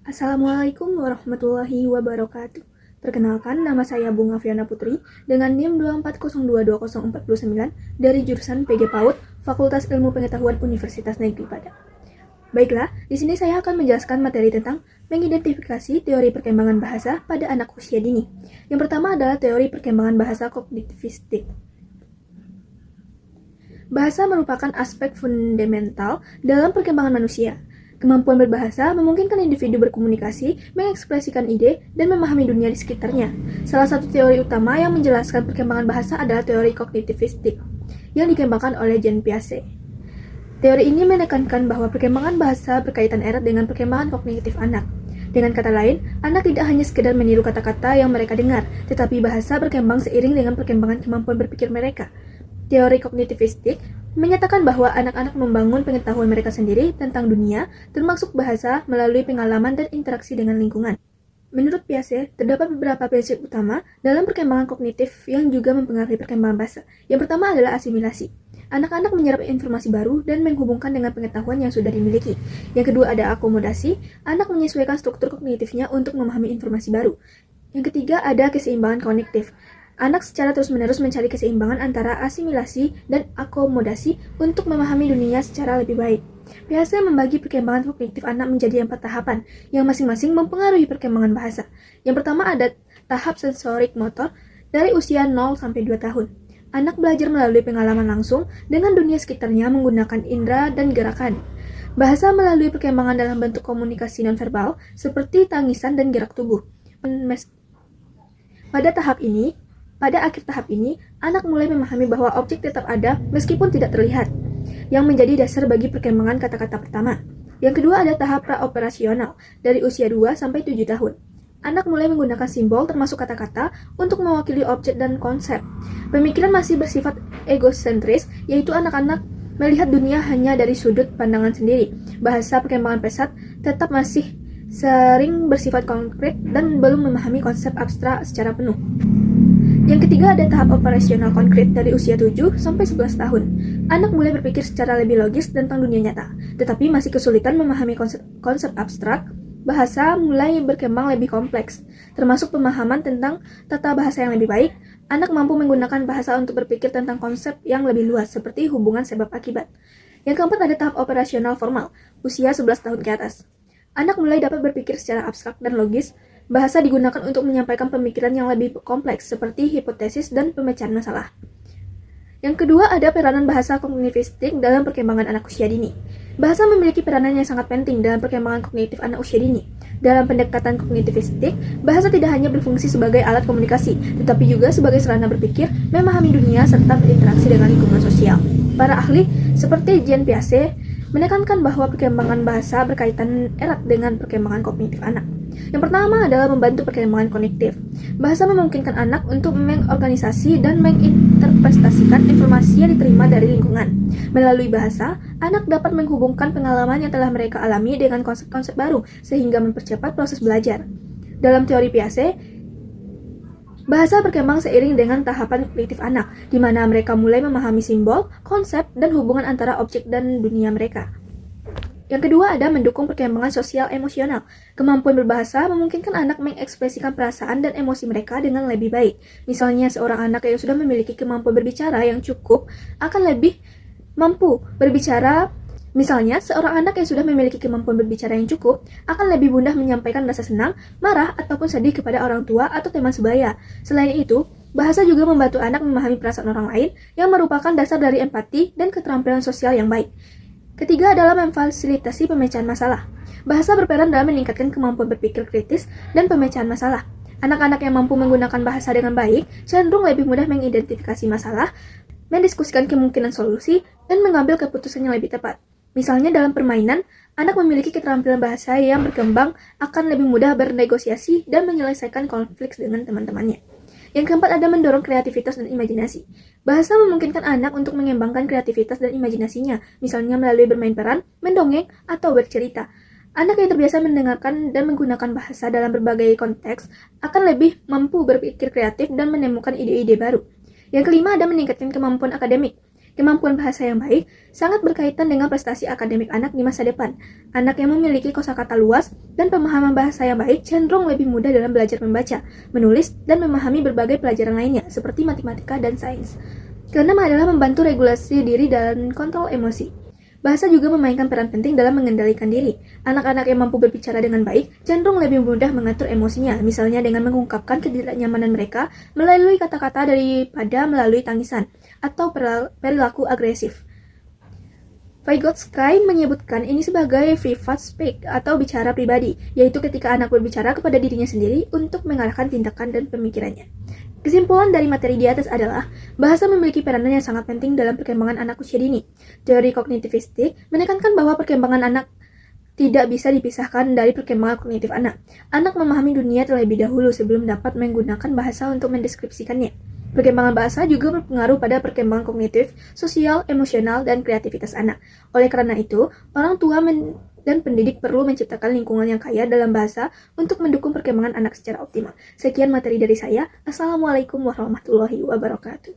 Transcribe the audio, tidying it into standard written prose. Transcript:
Assalamualaikum warahmatullahi wabarakatuh. Perkenalkan, nama saya Bunga Fiana Putri dengan NIM 240222049 dari jurusan PG PAUD, Fakultas Ilmu Pengetahuan Universitas Negeri Padang. Baiklah, di sini saya akan menjelaskan materi tentang mengidentifikasi teori perkembangan bahasa pada anak usia dini. Yang pertama adalah teori perkembangan bahasa kognitivistik. Bahasa merupakan aspek fundamental dalam perkembangan manusia. Kemampuan berbahasa memungkinkan individu berkomunikasi, mengekspresikan ide, dan memahami dunia di sekitarnya. Salah satu teori utama yang menjelaskan perkembangan bahasa adalah teori kognitivistik, yang dikembangkan oleh Jean Piaget. Teori ini menekankan bahwa perkembangan bahasa berkaitan erat dengan perkembangan kognitif anak. Dengan kata lain, anak tidak hanya sekedar meniru kata-kata yang mereka dengar, tetapi bahasa berkembang seiring dengan perkembangan kemampuan berpikir mereka. Teori kognitivistik menyatakan bahwa anak-anak membangun pengetahuan mereka sendiri tentang dunia, termasuk bahasa, melalui pengalaman dan interaksi dengan lingkungan. Menurut Piaget, terdapat beberapa prinsip utama dalam perkembangan kognitif yang juga mempengaruhi perkembangan bahasa. Yang pertama adalah asimilasi. Anak-anak menyerap informasi baru dan menghubungkan dengan pengetahuan yang sudah dimiliki. Yang kedua ada akomodasi. Anak menyesuaikan struktur kognitifnya untuk memahami informasi baru. Yang ketiga ada keseimbangan kognitif. Anak secara terus-menerus mencari keseimbangan antara asimilasi dan akomodasi untuk memahami dunia secara lebih baik. Piaget membagi perkembangan kognitif anak menjadi 4 tahapan, yang masing-masing mempengaruhi perkembangan bahasa. Yang pertama ada tahap sensorik motor dari usia 0 sampai 2 tahun. Anak belajar melalui pengalaman langsung dengan dunia sekitarnya menggunakan indera dan gerakan. Bahasa melalui perkembangan dalam bentuk komunikasi nonverbal seperti tangisan dan gerak tubuh. Pada akhir tahap ini, anak mulai memahami bahwa objek tetap ada meskipun tidak terlihat, yang menjadi dasar bagi perkembangan kata-kata pertama. Yang kedua ada tahap praoperasional, dari usia 2 sampai 7 tahun. Anak mulai menggunakan simbol termasuk kata-kata untuk mewakili objek dan konsep. Pemikiran masih bersifat egosentris, yaitu anak-anak melihat dunia hanya dari sudut pandangan sendiri. Bahasa perkembangan pesat tetap masih sering bersifat konkret dan belum memahami konsep abstrak secara penuh. Yang ketiga ada tahap operasional konkret dari usia 7 sampai 11 tahun. Anak mulai berpikir secara lebih logis tentang dunia nyata, tetapi masih kesulitan memahami konsep abstrak. Bahasa mulai berkembang lebih kompleks, termasuk pemahaman tentang tata bahasa yang lebih baik. Anak mampu menggunakan bahasa untuk berpikir tentang konsep yang lebih luas, seperti hubungan sebab akibat. Yang keempat ada tahap operasional formal, usia 11 tahun ke atas. Anak mulai dapat berpikir secara abstrak dan logis. Bahasa digunakan untuk menyampaikan pemikiran yang lebih kompleks, seperti hipotesis dan pemecahan masalah. Yang kedua ada peranan bahasa kognitivistik dalam perkembangan anak usia dini. Bahasa memiliki peranan yang sangat penting dalam perkembangan kognitif anak usia dini. Dalam pendekatan kognitivistik, bahasa tidak hanya berfungsi sebagai alat komunikasi, tetapi juga sebagai sarana berpikir, memahami dunia, serta berinteraksi dengan lingkungan sosial. Para ahli, seperti Jean Piaget, menekankan bahwa perkembangan bahasa berkaitan erat dengan perkembangan kognitif anak. Yang pertama adalah membantu perkembangan kognitif. Bahasa memungkinkan anak untuk mengorganisasi dan menginterpretasikan informasi yang diterima dari lingkungan. Melalui bahasa, anak dapat menghubungkan pengalaman yang telah mereka alami dengan konsep-konsep baru, sehingga mempercepat proses belajar. Dalam teori Piaget, bahasa berkembang seiring dengan tahapan kognitif anak, di mana mereka mulai memahami simbol, konsep, dan hubungan antara objek dan dunia mereka. Yang kedua ada mendukung perkembangan sosial emosional. Kemampuan berbahasa memungkinkan anak mengekspresikan perasaan dan emosi mereka dengan lebih baik. Misalnya seorang anak yang sudah memiliki kemampuan berbicara yang cukup akan lebih mampu berbicara. Misalnya seorang anak yang sudah memiliki kemampuan berbicara yang cukup akan lebih mudah menyampaikan rasa senang, marah, ataupun sedih kepada orang tua atau teman sebaya. Selain itu, bahasa juga membantu anak memahami perasaan orang lain yang merupakan dasar dari empati dan keterampilan sosial yang baik. Ketiga adalah memfasilitasi pemecahan masalah. Bahasa berperan dalam meningkatkan kemampuan berpikir kritis dan pemecahan masalah. Anak-anak yang mampu menggunakan bahasa dengan baik cenderung lebih mudah mengidentifikasi masalah, mendiskusikan kemungkinan solusi, dan mengambil keputusan yang lebih tepat. Misalnya dalam permainan, anak memiliki keterampilan bahasa yang berkembang akan lebih mudah bernegosiasi dan menyelesaikan konflik dengan teman-temannya. Yang keempat ada mendorong kreativitas dan imajinasi. Bahasa memungkinkan anak untuk mengembangkan kreativitas dan imajinasinya, misalnya melalui bermain peran, mendongeng, atau bercerita. Anak yang terbiasa mendengarkan dan menggunakan bahasa dalam berbagai konteks akan lebih mampu berpikir kreatif dan menemukan ide-ide baru. Yang kelima ada meningkatkan kemampuan akademik. Kemampuan bahasa yang baik sangat berkaitan dengan prestasi akademik anak di masa depan. Anak yang memiliki kosakata luas dan pemahaman bahasa yang baik cenderung lebih mudah dalam belajar membaca, menulis, dan memahami berbagai pelajaran lainnya, seperti matematika dan sains. Keenam adalah membantu regulasi diri dan kontrol emosi. Bahasa juga memainkan peran penting dalam mengendalikan diri. Anak-anak yang mampu berbicara dengan baik cenderung lebih mudah mengatur emosinya, misalnya dengan mengungkapkan ketidaknyamanan mereka melalui kata-kata daripada melalui tangisan atau perilaku agresif. Vygotsky menyebutkan ini sebagai privat speak atau bicara pribadi, yaitu ketika anak berbicara kepada dirinya sendiri untuk mengarahkan tindakan dan pemikirannya. Kesimpulan dari materi di atas adalah, bahasa memiliki peranan yang sangat penting dalam perkembangan anak usia dini. Teori kognitivistik menekankan bahwa perkembangan anak tidak bisa dipisahkan dari perkembangan kognitif anak. Anak memahami dunia terlebih dahulu sebelum dapat menggunakan bahasa untuk mendeskripsikannya. Perkembangan bahasa juga berpengaruh pada perkembangan kognitif, sosial, emosional, dan kreativitas anak. Oleh karena itu, orang tua dan pendidik perlu menciptakan lingkungan yang kaya dalam bahasa untuk mendukung perkembangan anak secara optimal. Sekian materi dari saya. Assalamualaikum warahmatullahi wabarakatuh.